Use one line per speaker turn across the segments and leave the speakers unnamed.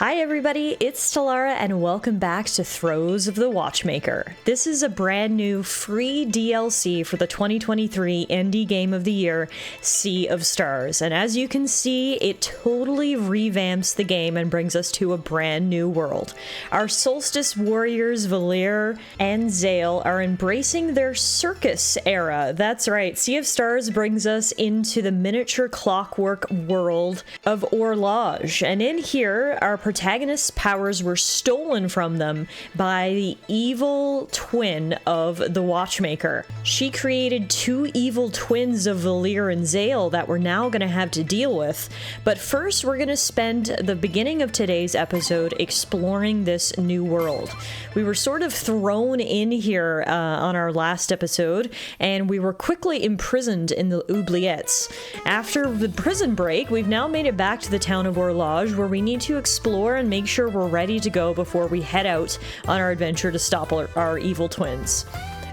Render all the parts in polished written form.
Hi everybody, it's Tallara and welcome back to Throes of the Watchmaker. This is a brand new free DLC for the 2023 Indie Game of the Year, Sea of Stars. And as you can see, it totally revamps the game and brings us to a brand new world. Our Solstice warriors Valir and Zale are embracing their circus era. That's right, Sea of Stars brings us into the miniature clockwork world of Horlage. And in here, our protagonist's powers were stolen from them by the evil twin of the Watchmaker. She created two evil twins of Valir and Zale that we're now going to have to deal with. But first, we're going to spend the beginning of today's episode exploring this new world. We were sort of thrown in here on our last episode, and we were quickly imprisoned in the oubliettes. After the prison break, we've now made it back to the town of Horlage, where we need to explore and make sure we're ready to go before we head out on our adventure to stop our evil twins.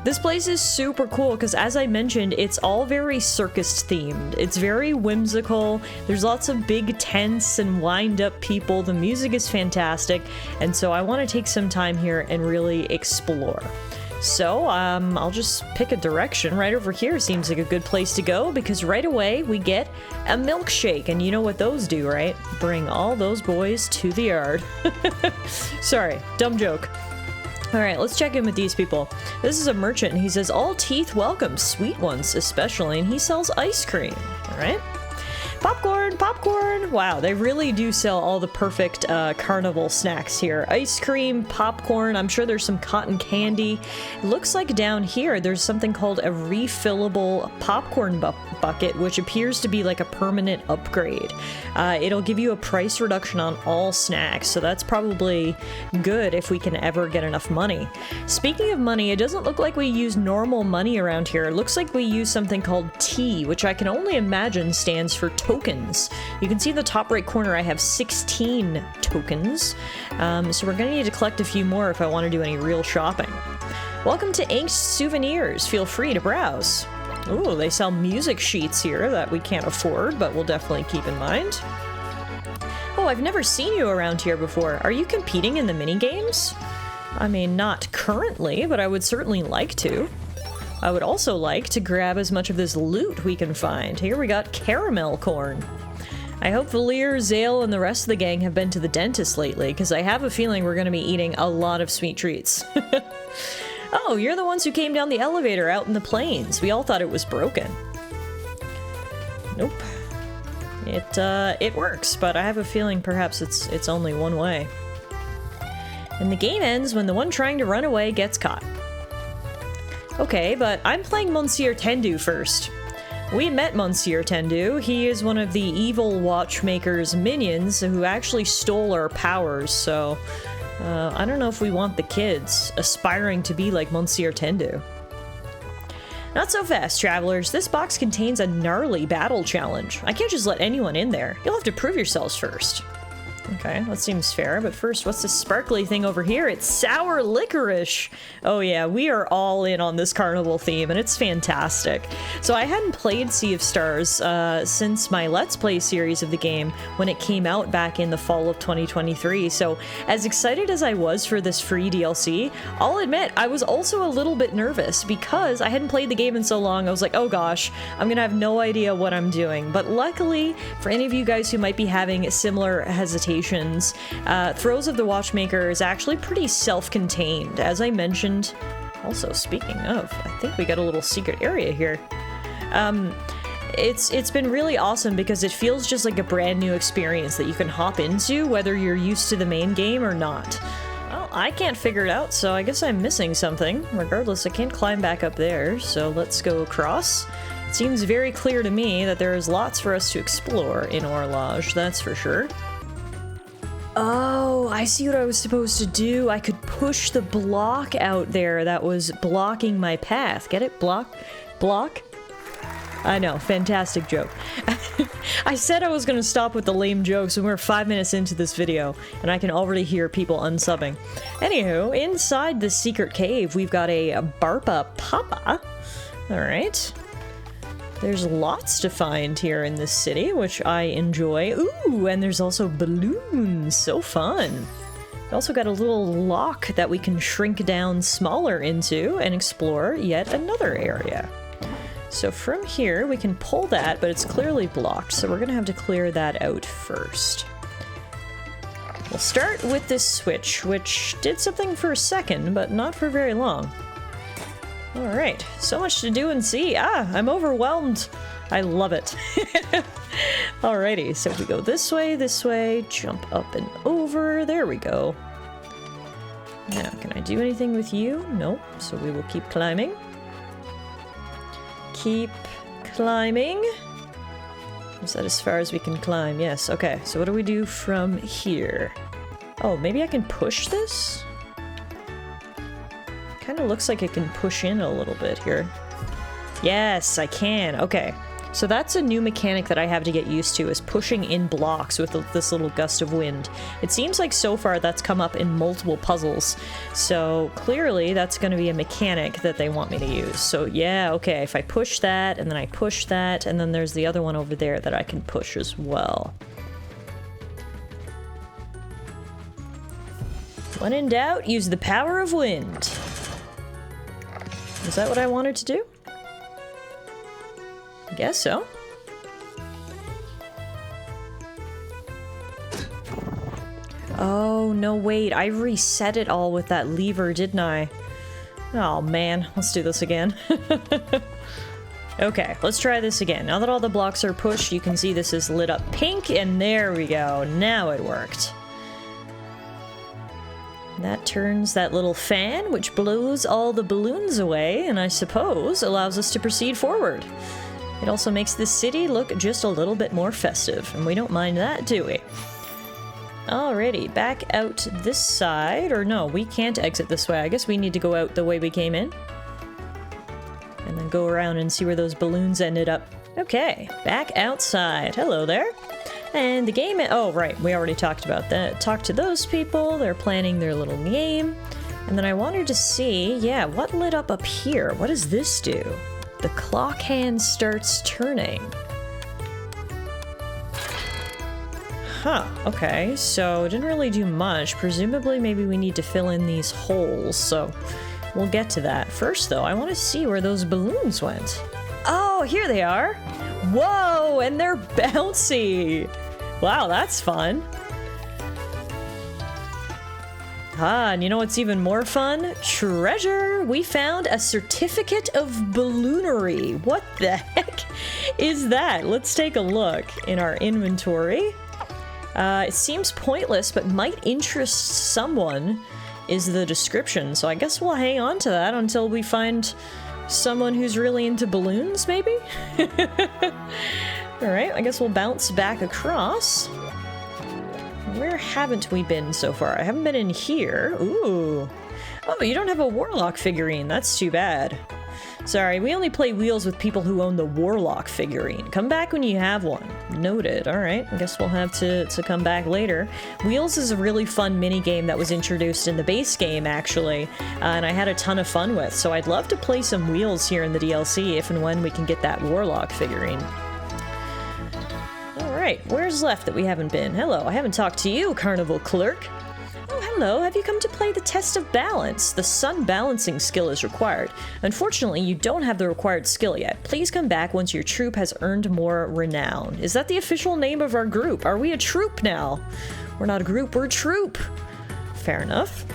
This place is super cool because, as I mentioned, it's all very circus themed. It's very whimsical. There's lots of big tents and wind up people. The music is fantastic, and so I want to take some time here and really explore. So, I'll just pick a direction. Right over here seems like a good place to go because right away we get a milkshake, and you know what those do, right? Bring all those boys to the yard. Sorry, dumb joke. Alright, let's check in with these people. This is a merchant, and he says, all teeth welcome, sweet ones especially, and he sells ice cream. Alright. Popcorn, popcorn! Wow, they really do sell all the perfect carnival snacks here. Ice cream, popcorn, I'm sure there's some cotton candy. It looks like down here there's something called a refillable popcorn bucket, which appears to be like a permanent upgrade. It'll give you a price reduction on all snacks, so that's probably good if we can ever get enough money. Speaking of money, it doesn't look like we use normal money around here. It looks like we use something called T, which I can only imagine stands for tokens. You can see in the top right corner I have 16 tokens, so we're gonna need to collect a few more if I want to do any real shopping. Welcome to Inked Souvenirs. Feel free to browse. Ooh, they sell music sheets here that we can't afford, but we'll definitely keep in mind. Oh, I've never seen you around here before. Are you competing in the mini-games? I mean, not currently, but I would certainly like to. I would also like to grab as much of this loot we can find. Here we got caramel corn. I hope Valir, Zale, and the rest of the gang have been to the dentist lately, because I have a feeling we're going to be eating a lot of sweet treats. Oh, you're the ones who came down the elevator out in the plains. We all thought it was broken. Nope. It works, but I have a feeling perhaps it's only one way. And the game ends when the one trying to run away gets caught. Okay, but I'm playing Monsieur Tendu first. We met Monsieur Tendu. He is one of the evil Watchmaker's minions who actually stole our powers, so I don't know if we want the kids aspiring to be like Monsieur Tendu. Not so fast, travelers. This box contains a gnarly battle challenge. I can't just let anyone in there. You'll have to prove yourselves first. Okay, that seems fair, but first, what's this sparkly thing over here? It's sour licorice! Oh yeah, we are all in on this carnival theme, and it's fantastic. So I hadn't played Sea of Stars since my Let's Play series of the game when it came out back in the fall of 2023, so as excited as I was for this free DLC, I'll admit I was also a little bit nervous because I hadn't played the game in so long. I was like, oh gosh, I'm gonna have no idea what I'm doing. But luckily, for any of you guys who might be having similar hesitation, Throes of the Watchmaker is actually pretty self-contained. As I mentioned, also speaking of, I think we got a little secret area here. It's been really awesome because it feels just like a brand new experience that you can hop into whether you're used to the main game or not. Well, I can't figure it out, so I guess I'm missing something. Regardless, I can't climb back up there, so let's go across. It seems very clear to me that there is lots for us to explore in Horlage, that's for sure. Oh, I see what I was supposed to do. I could push the block out there that was blocking my path. Get it? Block? Block? I know, fantastic joke. I said I was going to stop with the lame jokes when we're 5 minutes into this video, and I can already hear people unsubbing. Anywho, inside the secret cave, we've got a Barpa Papa. Alright. There's lots to find here in this city, which I enjoy. Ooh, and there's also balloons. So fun. We also got a little lock that we can shrink down smaller into and explore yet another area. So from here, we can pull that, but it's clearly blocked, so we're gonna have to clear that out first. We'll start with this switch, which did something for a second, but not for very long. Alright, so much to do and see. Ah, I'm overwhelmed. I love it. Alrighty, so if we go this way, jump up and over. There we go. Now, can I do anything with you? Nope, so we will keep climbing. Keep climbing. Is that as far as we can climb? Yes, okay. So what do we do from here? Oh, maybe I can push this? Kind of looks like it can push in a little bit here. Yes, I can. Okay. So that's a new mechanic that I have to get used to, is pushing in blocks with this little gust of wind. It seems like so far that's come up in multiple puzzles. So clearly that's going to be a mechanic that they want me to use. So yeah, okay, if I push that, and then I push that, and then there's the other one over there that I can push as well. When in doubt, use the power of wind. Is that what I wanted to do? I guess so. Oh, no, wait. I reset it all with that lever, didn't I? Oh, man. Let's do this again. Okay, let's try this again. Now that all the blocks are pushed, you can see this is lit up pink, and there we go. Now it worked. That turns that little fan, which blows all the balloons away, and I suppose allows us to proceed forward. It also makes this city look just a little bit more festive, and we don't mind that, do we? Alrighty, back out this side, or no, we can't exit this way. I guess we need to go out the way we came in. And then go around and see where those balloons ended up. Okay, back outside. Hello there. And the game, oh right, we already talked about that. Talked to those people, they're planning their little game. And then I wanted to see, yeah, what lit up here? What does this do? The clock hand starts turning. Huh, okay, so it didn't really do much. Presumably maybe we need to fill in these holes, so we'll get to that. First though, I want to see where those balloons went. Oh, here they are! Whoa, and they're bouncy! Wow, that's fun. Ah, and you know what's even more fun? Treasure! We found a certificate of balloonery. What the heck is that? Let's take a look in our inventory. It seems pointless, but might interest someone, is the description. So I guess we'll hang on to that until we find someone who's really into balloons, maybe? Alright, I guess we'll bounce back across. Where haven't we been so far? I haven't been in here. Ooh. Oh, you don't have a Warlock figurine. That's too bad. Sorry, we only play Wheels with people who own the Warlock figurine. Come back when you have one. Noted. Alright, I guess we'll have to come back later. Wheels is a really fun minigame that was introduced in the base game, actually, and I had a ton of fun with, so I'd love to play some Wheels here in the DLC if and when we can get that Warlock figurine. Alright, where's left that we haven't been? Hello, I haven't talked to you, Carnival Clerk. Oh, hello, have you come to play the test of balance? The sun balancing skill is required. Unfortunately, you don't have the required skill yet. Please come back once your troop has earned more renown. Is that the official name of our group? Are we a troop now? We're not a group, we're a troop. Fair enough.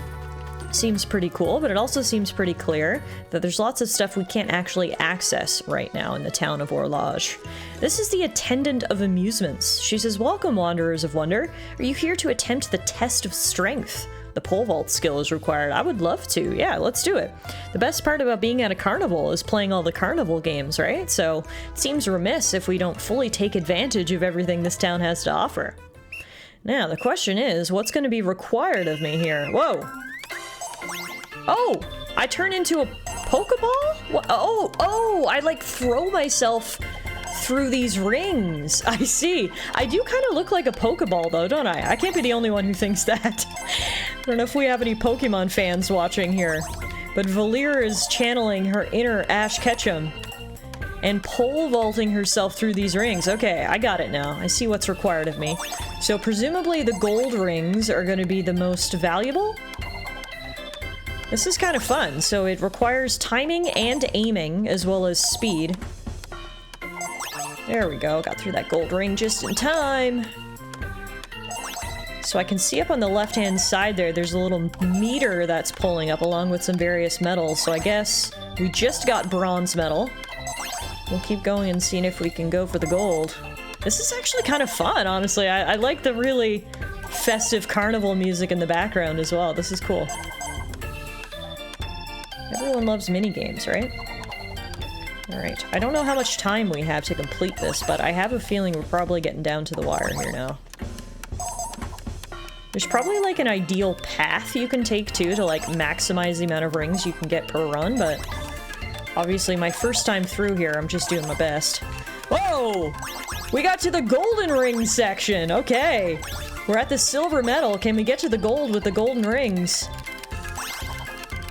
Seems pretty cool, but it also seems pretty clear that there's lots of stuff we can't actually access right now in the town of Horlage. This is the attendant of amusements. She says, "Welcome, wanderers of wonder. Are you here to attempt the test of strength? The pole vault skill is required." I would love to. Yeah, let's do it. The best part about being at a carnival is playing all the carnival games, right? So it seems remiss if we don't fully take advantage of everything this town has to offer. Now, the question is, what's going to be required of me here? Whoa! Oh, I turn into a Pokeball? What? Oh, I like throw myself through these rings. I see. I do kind of look like a Pokeball though, don't I? I can't be the only one who thinks that. I don't know if we have any Pokemon fans watching here, but Valir is channeling her inner Ash Ketchum. and pole vaulting herself through these rings. Okay, I got it now. I see what's required of me. So presumably the gold rings are going to be the most valuable. This is kind of fun. So it requires timing and aiming as well as speed. There we go. Got through that gold ring just in time. So I can see up on the left-hand side there's a little meter that's pulling up along with some various metals. So I guess we just got bronze metal. We'll keep going and seeing if we can go for the gold. This is actually kind of fun, honestly. I like the really festive carnival music in the background as well. This is cool. Everyone loves minigames, right? Alright, I don't know how much time we have to complete this, but I have a feeling we're probably getting down to the wire here now. There's probably like an ideal path you can take too to like maximize the amount of rings you can get per run, but obviously my first time through here, I'm just doing my best. Whoa! We got to the golden ring section! Okay! We're at the silver medal. Can we get to the gold with the golden rings?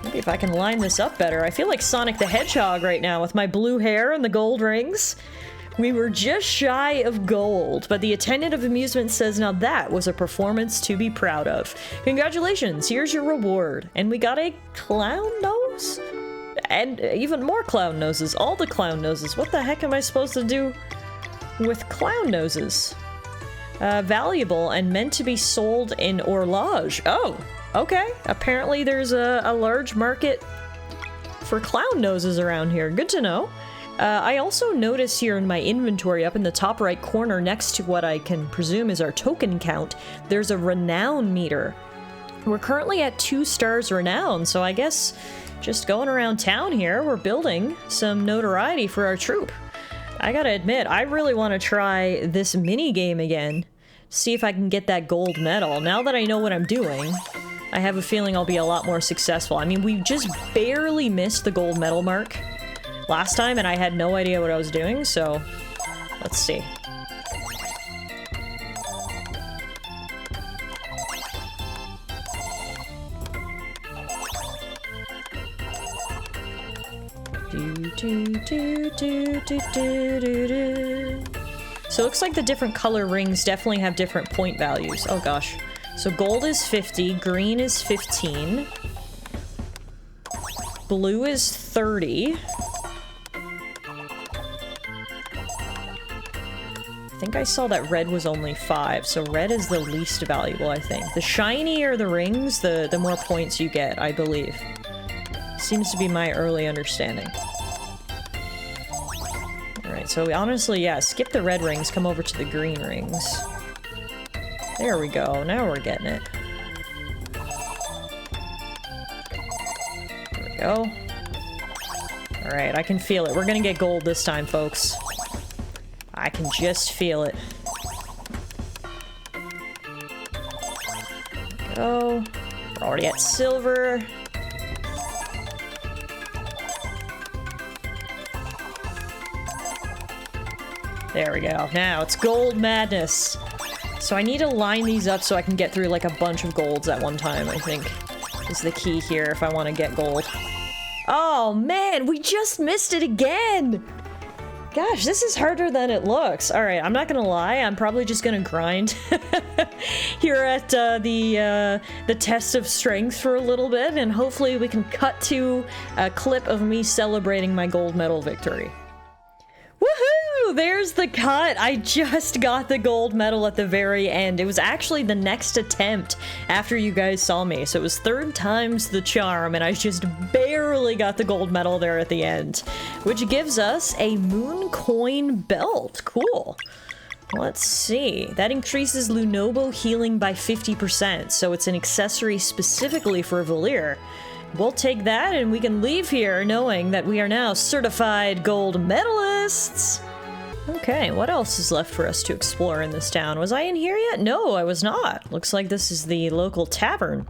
Maybe if I can line this up better. I feel like Sonic the Hedgehog right now with my blue hair and the gold rings. We were just shy of gold, but the attendant of amusement says now that was a performance to be proud of. Congratulations, here's your reward. And we got a clown nose? And even more clown noses, all the clown noses. What the heck am I supposed to do with clown noses? Valuable and meant to be sold in Horlage. Oh, okay. Apparently there's a large market for clown noses around here. Good to know. I also notice here in my inventory up in the top right corner next to what I can presume is our token count, there's a renown meter. We're currently at 2 stars renown, so I guess just going around town here, we're building some notoriety for our troop. I gotta admit, I really want to try this mini game again, see if I can get that gold medal. Now that I know what I'm doing, I have a feeling I'll be a lot more successful. I mean, we just barely missed the gold medal mark last time, and I had no idea what I was doing, so let's see. So it looks like the different color rings definitely have different point values. Oh gosh. So gold is 50, green is 15, blue is 30. I think I saw that red was only 5, so red is the least valuable, I think. The shinier the rings, the more points you get, I believe. Seems to be my early understanding. Alright, so we honestly, yeah, skip the red rings, come over to the green rings. There we go, now we're getting it. There we go. Alright, I can feel it. We're gonna get gold this time, folks. I can just feel it. There we go. We're already at silver. There we go. Now it's gold madness. So I need to line these up so I can get through like a bunch of golds at one time, I think, is the key here if I want to get gold. Oh man, we just missed it again! Gosh, this is harder than it looks. Alright, I'm not gonna lie, I'm probably just gonna grind here at the test of strength for a little bit, and hopefully we can cut to a clip of me celebrating my gold medal victory. Woohoo! There's the cut! I just got the gold medal at the very end. It was actually the next attempt after you guys saw me, so it was 3rd time's the charm, and I just barely got the gold medal there at the end. Which gives us a moon coin belt. Cool. Let's see. That increases Lunobo healing by 50%, so it's an accessory specifically for Valir. We'll take that and we can leave here knowing that we are now certified gold medalists. Okay, what else is left for us to explore in this town? Was I in here yet? No, I was not. Looks like this is the local tavern.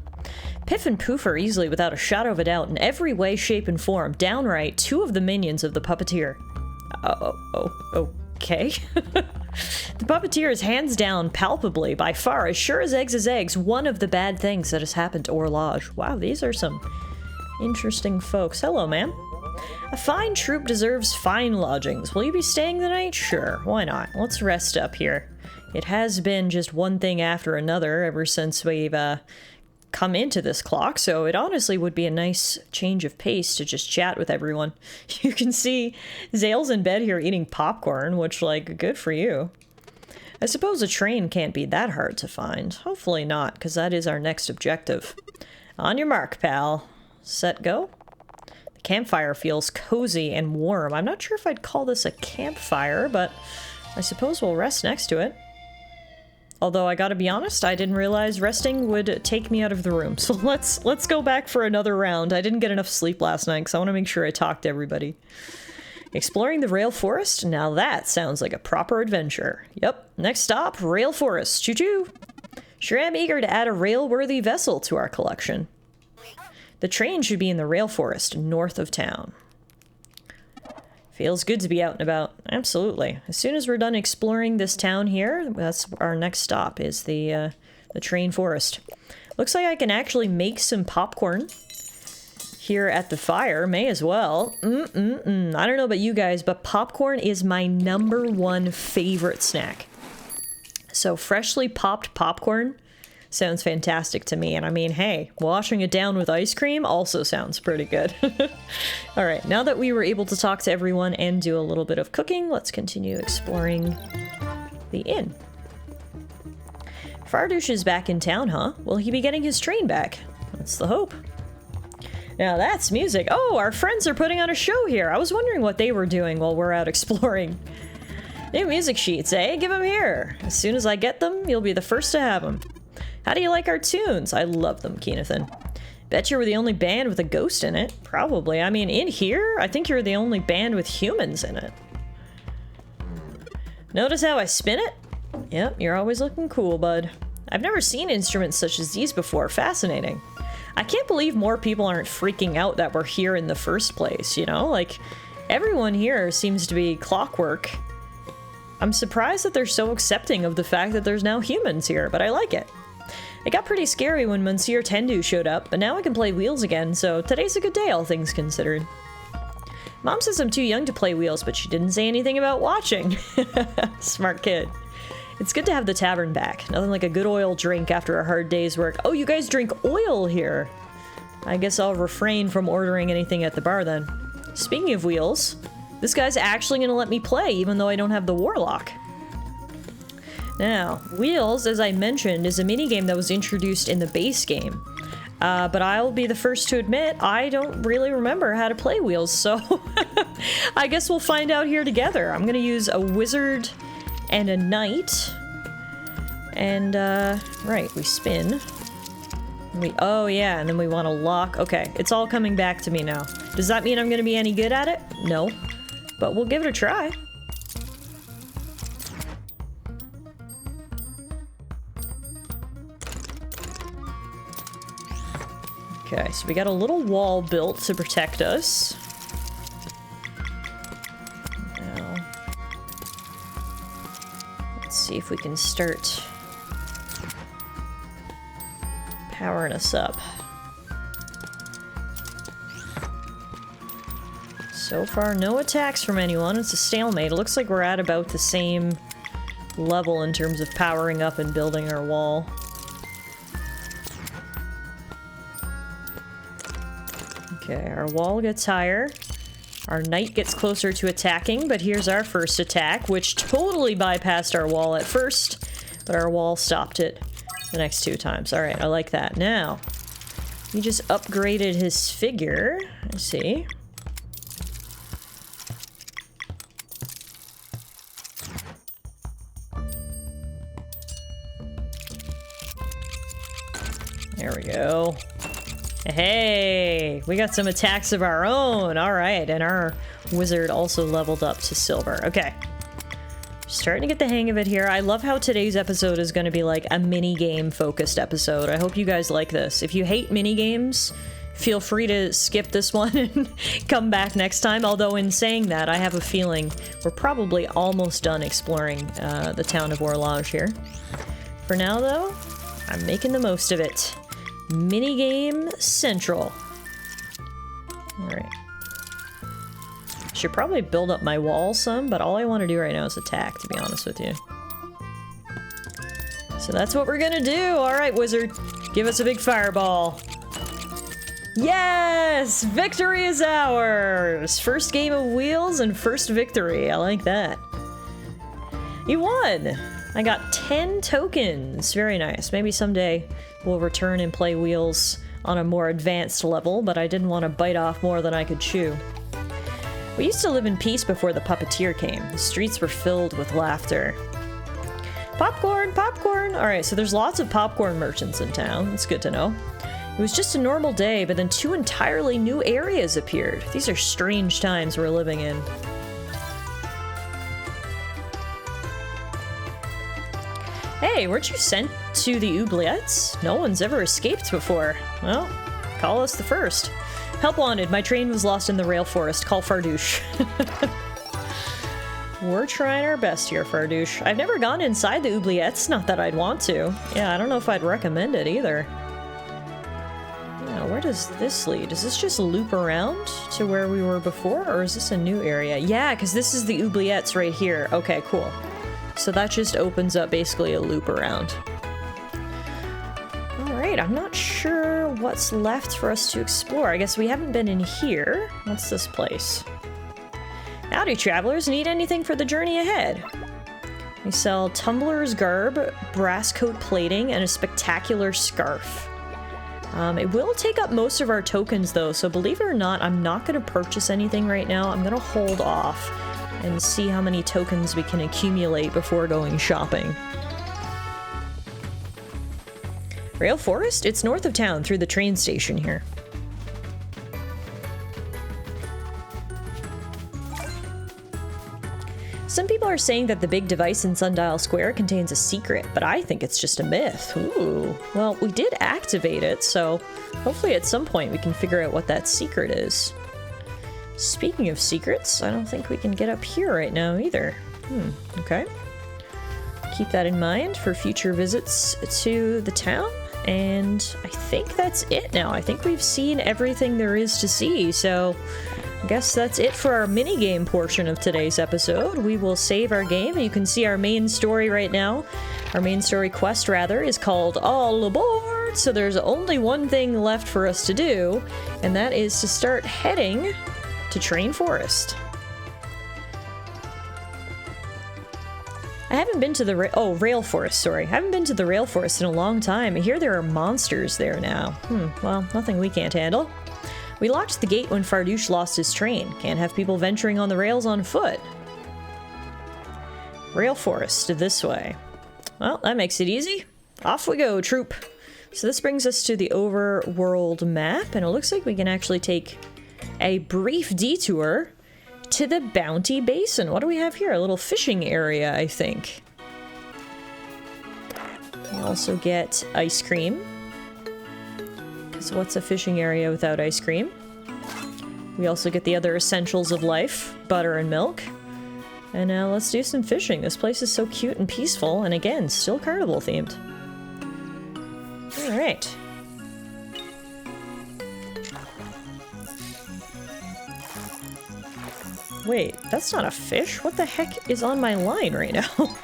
Piff and Poof are easily, without a shadow of a doubt, in every way, shape, and form, downright 2 of the minions of the puppeteer. Okay. The puppeteer is hands down, palpably, by far, as sure as eggs, one of the bad things that has happened to Horlage. Wow, these are some interesting folks. Hello, ma'am. A fine troop deserves fine lodgings. Will you be staying the night? Sure, why not? Let's rest up here. It has been just one thing after another ever since we've come into this clock, so it honestly would be a nice change of pace to just chat with everyone. You can see Zale's in bed here eating popcorn, which, like, good for you. I suppose a train can't be that hard to find. Hopefully not, because that is our next objective. On your mark, pal. Set, go. The campfire feels cozy and warm. I'm not sure if I'd call this a campfire, but I suppose we'll rest next to it. Although I gotta be honest, I didn't realize resting would take me out of the room. So let's go back for another round. I didn't get enough sleep last night, because I want to make sure I talk to everybody. Exploring the rail forest? Now that sounds like a proper adventure. Yep, next stop, rail forest. Choo-choo! Sure am eager to add a rail-worthy vessel to our collection. The train should be in the rail forest, north of town. Feels good to be out and about. Absolutely. As soon as we're done exploring this town here, that's our next stop, is the train forest. Looks like I can actually make some popcorn here at the fire. May as well. I don't know about you guys, but popcorn is my #1 favorite snack. So freshly popped popcorn sounds fantastic to me. And I mean, hey, washing it down with ice cream also sounds pretty good. All right, now that we were able to talk to everyone and do a little bit of cooking, let's continue exploring the inn. Fardush is back in town, huh? Will he be getting his train back? That's the hope. Now that's music. Oh, our friends are putting on a show here. I was wondering what they were doing while we're out exploring. New music sheets, eh? Give them here. As soon as I get them, you'll be the first to have them. How do you like our tunes? I love them, Keenathan. Bet you were the only band with a ghost in it. Probably. I mean, in here, I think you're the only band with humans in it. Notice how I spin it? Yep, you're always looking cool, bud. I've never seen instruments such as these before. Fascinating. I can't believe more people aren't freaking out that we're here in the first place, you know? Like, everyone here seems to be clockwork. I'm surprised that they're so accepting of the fact that there's now humans here, but I like it. It got pretty scary when Monsieur Tendu showed up, but now I can play wheels again, so today's a good day, all things considered. Mom says I'm too young to play wheels, but she didn't say anything about watching. Smart kid. It's good to have the tavern back. Nothing like a good oil drink after a hard day's work. Oh, you guys drink oil here. I guess I'll refrain from ordering anything at the bar then. Speaking of wheels, this guy's actually gonna let me play even though I don't have the warlock. Now, Wheels, as I mentioned, is a minigame that was introduced in the base game. But I'll be the first to admit, I don't really remember how to play Wheels, so I guess we'll find out here together. I'm gonna use a wizard and a knight. And, right, we spin. Oh yeah, and then we want to lock. Okay, it's all coming back to me now. Does that mean I'm gonna be any good at it? No. But we'll give it a try. Okay, so we got a little wall built to protect us. Now, let's see if we can start powering us up. So far, no attacks from anyone. It's a stalemate. It looks like we're at about the same level in terms of powering up and building our wall. Okay, our wall gets higher. Our knight gets closer to attacking, but here's our first attack, which totally bypassed our wall at first, but our wall stopped it the next 2 times. Alright, I like that. Now, he just upgraded his figure. I see. There we go. Hey, we got some attacks of our own. All right, and our wizard also leveled up to silver. Okay. Starting to get the hang of it here. I love how today's episode is going to be like a mini-game focused episode. I hope you guys like this. If you hate mini-games, feel free to skip this one and come back next time. Although in saying that, I have a feeling we're probably almost done exploring the town of Horlage here. For now, though, I'm making the most of it. Minigame Central. Alright. Should probably build up my wall some, but all I want to do right now is attack, to be honest with you. So that's what we're gonna do. All right, wizard, give us a big fireball. Yes! Victory is ours! First game of wheels and first victory. I like that. You won! I got 10 tokens. Very nice. Maybe someday we'll return and play wheels on a more advanced level, but I didn't want to bite off more than I could chew. We used to live in peace before the puppeteer came. The streets were filled with laughter. Popcorn! Popcorn! Alright, so there's lots of popcorn merchants in town. It's good to know. It was just a normal day, but then 2 entirely new areas appeared. These are strange times we're living in. Hey, weren't you sent to the oubliettes? No one's ever escaped before. Well, call us the first. Help wanted. My train was lost in the rail forest. Call Fardouche. We're trying our best here, Fardouche. I've never gone inside the oubliettes, not that I'd want to. Yeah, I don't know if I'd recommend it either. Where does this lead? Does this just loop around to where we were before, or is this a new area? Yeah, because this is the oubliettes right here. Okay, cool. So that just opens up basically a loop around. Alright, I'm not sure what's left for us to explore. I guess we haven't been in here. What's this place? Howdy, travelers. Need anything for the journey ahead? We sell tumbler's garb, brass coat plating, and a spectacular scarf. It will take up most of our tokens though, so believe it or not, I'm not going to purchase anything right now. I'm going to hold off and see how many tokens we can accumulate before going shopping. Rail Forest? It's north of town through the train station here. Some people are saying that the big device in Sundial Square contains a secret, but I think it's just a myth. Ooh. Well, we did activate it, so hopefully at some point we can figure out what that secret is. Speaking of secrets, I don't think we can get up here right now either. Okay. Keep that in mind for future visits to the town, and I think that's it now. I think we've seen everything there is to see, so I guess that's it for our mini-game portion of today's episode. We will save our game. You can see our main story right now. Our main story quest, rather, is called All Aboard! So there's only one thing left for us to do, and that is to start heading to Train Forest. I haven't been to the Rail Forest, sorry. I haven't been to the Rail Forest in a long time. I hear there are monsters there now. Well, nothing we can't handle. We locked the gate when Fardouche lost his train. Can't have people venturing on the rails on foot. Rail Forest, this way. Well, that makes it easy. Off we go, troop. So this brings us to the overworld map, and it looks like we can actually take a brief detour to the Bounty Basin. What do we have here? A little fishing area, I think. We also get ice cream. So what's a fishing area without ice cream? We also get the other essentials of life, butter and milk. And now let's do some fishing. This place is so cute and peaceful, and again, still carnival themed. Alright. Wait, that's not a fish? What the heck is on my line right now?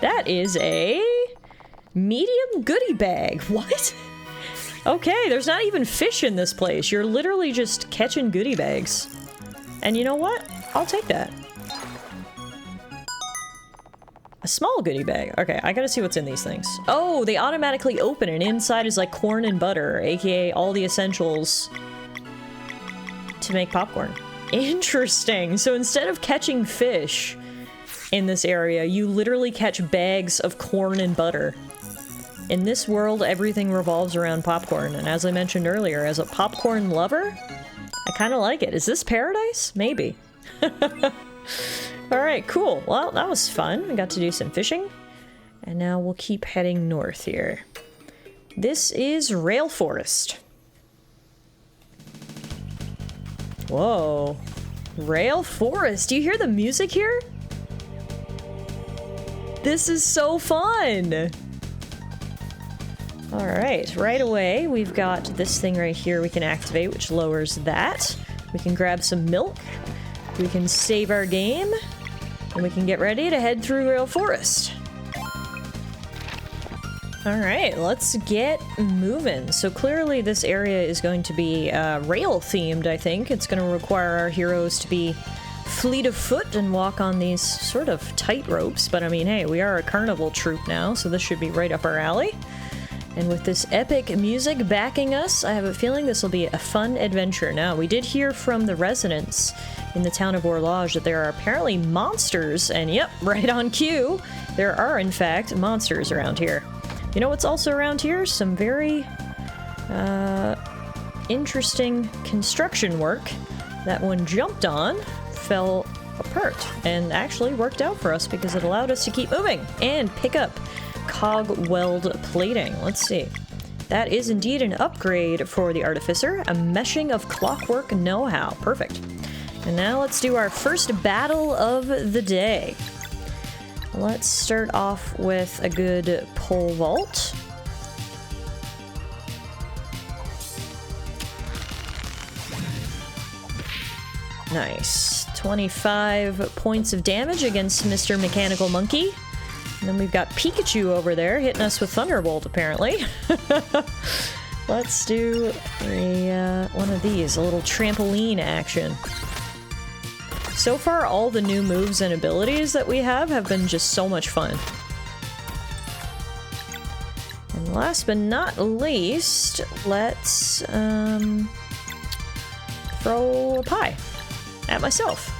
That is a medium goodie bag. What? Okay, there's not even fish in this place. You're literally just catching goodie bags. And you know what? I'll take that. A small goodie bag. Okay, I gotta see what's in these things. Oh, they automatically open and inside is like corn and butter, aka all the essentials to make popcorn. Interesting. So instead of catching fish in this area, you literally catch bags of corn and butter. In this world, everything revolves around popcorn, and as I mentioned earlier, as a popcorn lover, I kind of like it. Is this paradise? Maybe. Alright, cool. Well, that was fun. I got to do some fishing, and now we'll keep heading north here. This is Rail Forest. Whoa. Rail Forest. Do you hear the music here? This is so fun! Alright, right away we've got this thing right here we can activate, which lowers that. We can grab some milk. we can save our game, and we can get ready to head through Rail Forest. Alright, let's get moving. So clearly this area is going to be rail-themed, I think. It's going to require our heroes to be fleet of foot and walk on these sort of tight ropes, but I mean, hey, we are a carnival troupe now, so this should be right up our alley. And with this epic music backing us, I have a feeling this will be a fun adventure. Now, we did hear from the residents in the town of Horlage that there are apparently monsters, and yep, right on cue, there are in fact monsters around here. You know what's also around here? Some very interesting construction work that when jumped on fell apart and actually worked out for us because it allowed us to keep moving and pick up cog weld plating. Let's see. That is indeed an upgrade for the artificer, a meshing of clockwork know-how. Perfect. And now let's do our first battle of the day. Let's start off with a good pole vault. Nice. 25 points of damage against Mr. Mechanical Monkey. And then we've got Pikachu over there hitting us with Thunderbolt, apparently. Let's do one of these, a little trampoline action. So far, all the new moves and abilities that we have been just so much fun. And last but not least, let's throw a pie at myself.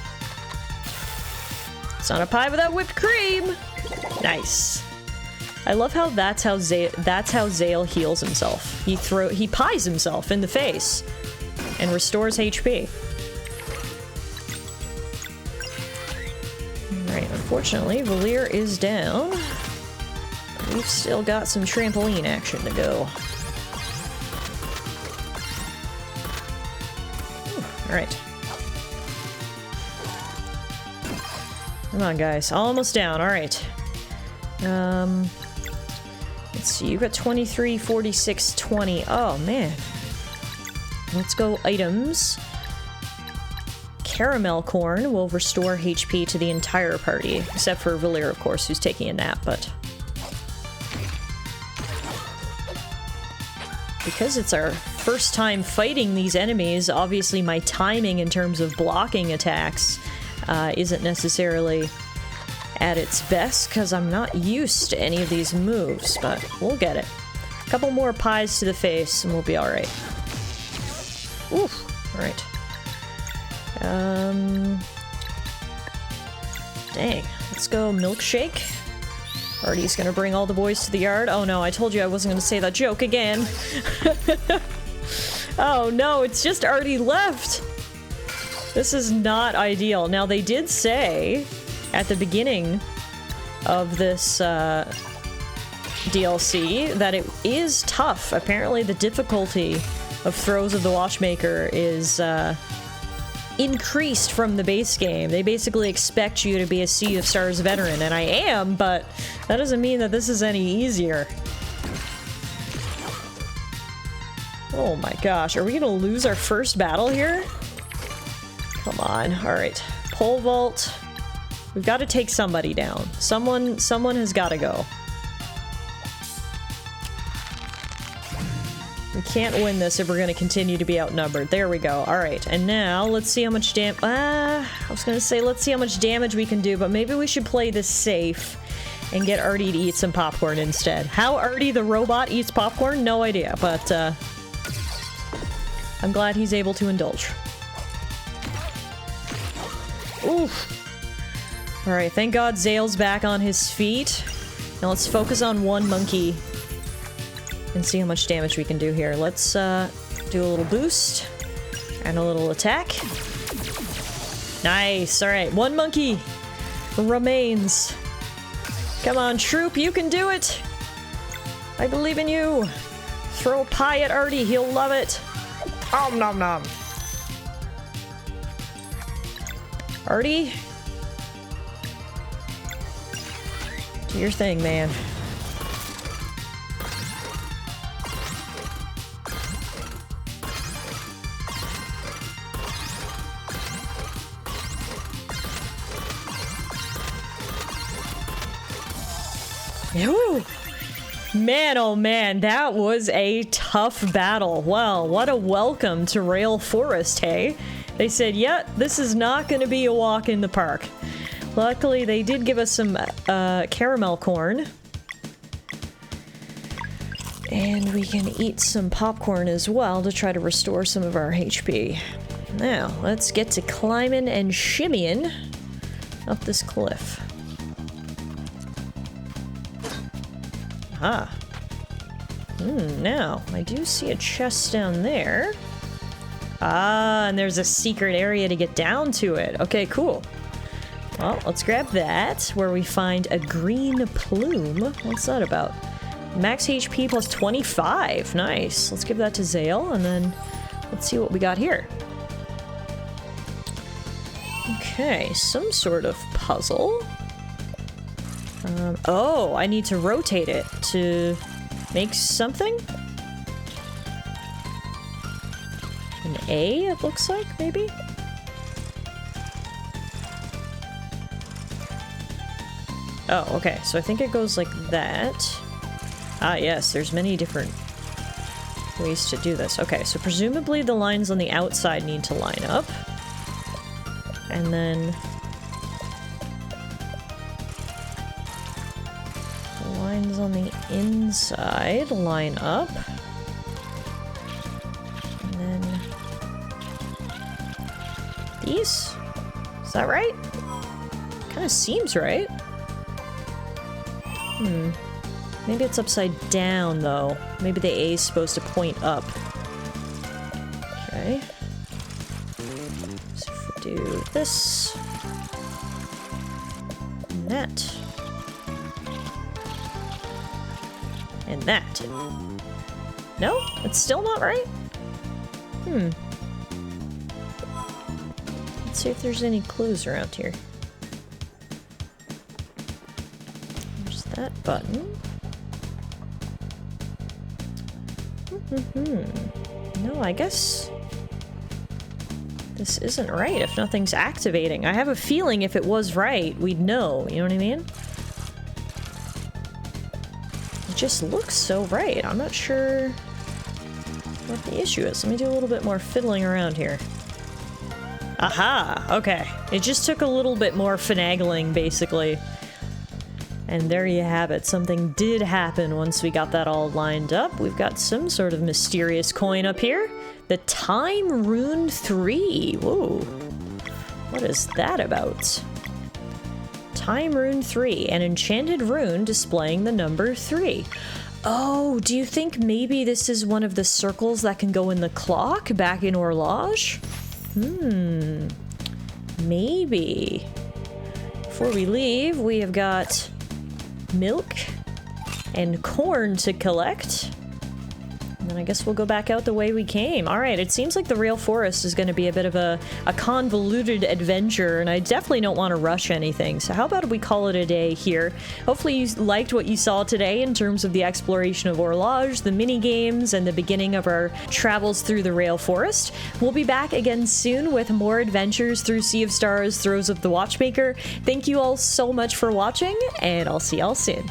It's not a pie without whipped cream. Nice. I love how that's how Zale heals himself. He pies himself in the face and restores HP. Alright, unfortunately, Valir is down. We've still got some trampoline action to go. Alright. Come on, guys. Almost down. Alright. Let's see. You got 23, 46, 20. Oh, man. Let's go items. Caramel corn will restore HP to the entire party, except for Valir, of course, who's taking a nap, but... because it's our first time fighting these enemies, obviously my timing in terms of blocking attacks isn't necessarily at its best, because I'm not used to any of these moves, but we'll get it. A couple more pies to the face and we'll be alright. Oof. Alright. Dang. Let's go milkshake. Artie's gonna bring all the boys to the yard. Oh no, I told you I wasn't gonna say that joke again. Oh no, it's just Artie left. This is not ideal. Now, they did say at the beginning of this DLC that it is tough. Apparently the difficulty of Throes of the Watchmaker is increased from the base game. They basically expect you to be a Sea of Stars veteran, and I am, but that doesn't mean that this is any easier. Oh my gosh, are we gonna lose our first battle here? Come on. Alright. Pole vault. We've got to take somebody down. Someone has got to go. We can't win this if we're going to continue to be outnumbered. There we go. Alright, and now let's see how much I was going to say let's see how much damage we can do, but maybe we should play this safe and get Artie to eat some popcorn instead. How Artie the robot eats popcorn? No idea, but I'm glad he's able to indulge. Oof. Alright, thank God Zale's back on his feet. Now let's focus on one monkey and see how much damage we can do here. Let's do a little boost and a little attack. Nice. Alright, one monkey remains. Come on, troop, you can do it. I believe in you. Throw a pie at Artie, he'll love it. Om nom nom. Artie? Do your thing, man. Whew. Man, oh man, that was a tough battle. Well, what a welcome to Rail Forest, hey? They said, yeah, this is not going to be a walk in the park. Luckily, they did give us some caramel corn. And we can eat some popcorn as well to try to restore some of our HP. Now, let's get to climbing and shimmying up this cliff. Aha. Now, I do see a chest down there. Ah, and there's a secret area to get down to it. Okay, cool. Well, let's grab that, where we find a green plume. What's that about? Max HP plus 25. Nice. Let's give that to Zale, and then let's see what we got here. Okay, some sort of puzzle. Oh, I need to rotate it to make something? An A, it looks like, maybe? Oh, okay, so I think it goes like that. Ah, yes, there's many different ways to do this. Okay, so presumably the lines on the outside need to line up. And then the lines on the inside line up. And then these? Is that right? Kind of seems right. Maybe it's upside down, though. Maybe the A is supposed to point up. Okay. So if we do this... and that... and that. No? It's still not right? Let's see if there's any clues around here. There's that button. No, I guess this isn't right if nothing's activating. I have a feeling if it was right, we'd know, you know what I mean? It just looks so right. I'm not sure what the issue is. Let me do a little bit more fiddling around here. Aha! Okay. It just took a little bit more finagling, basically. And there you have it. Something did happen once we got that all lined up. We've got some sort of mysterious coin up here. The Time Rune 3. Whoa. What is that about? Time Rune 3. An enchanted rune displaying the number 3. Oh, do you think maybe this is one of the circles that can go in the clock back in Horlage? Maybe. Before we leave, we have got milk and corn to collect. And then I guess we'll go back out the way we came. Alright, it seems like the Rail Forest is going to be a bit of a convoluted adventure, and I definitely don't want to rush anything. So how about we call it a day here? Hopefully you liked what you saw today in terms of the exploration of Horlage, the mini-games, and the beginning of our travels through the Rail Forest. We'll be back again soon with more adventures through Sea of Stars, Throes of the Watchmaker. Thank you all so much for watching, and I'll see y'all soon.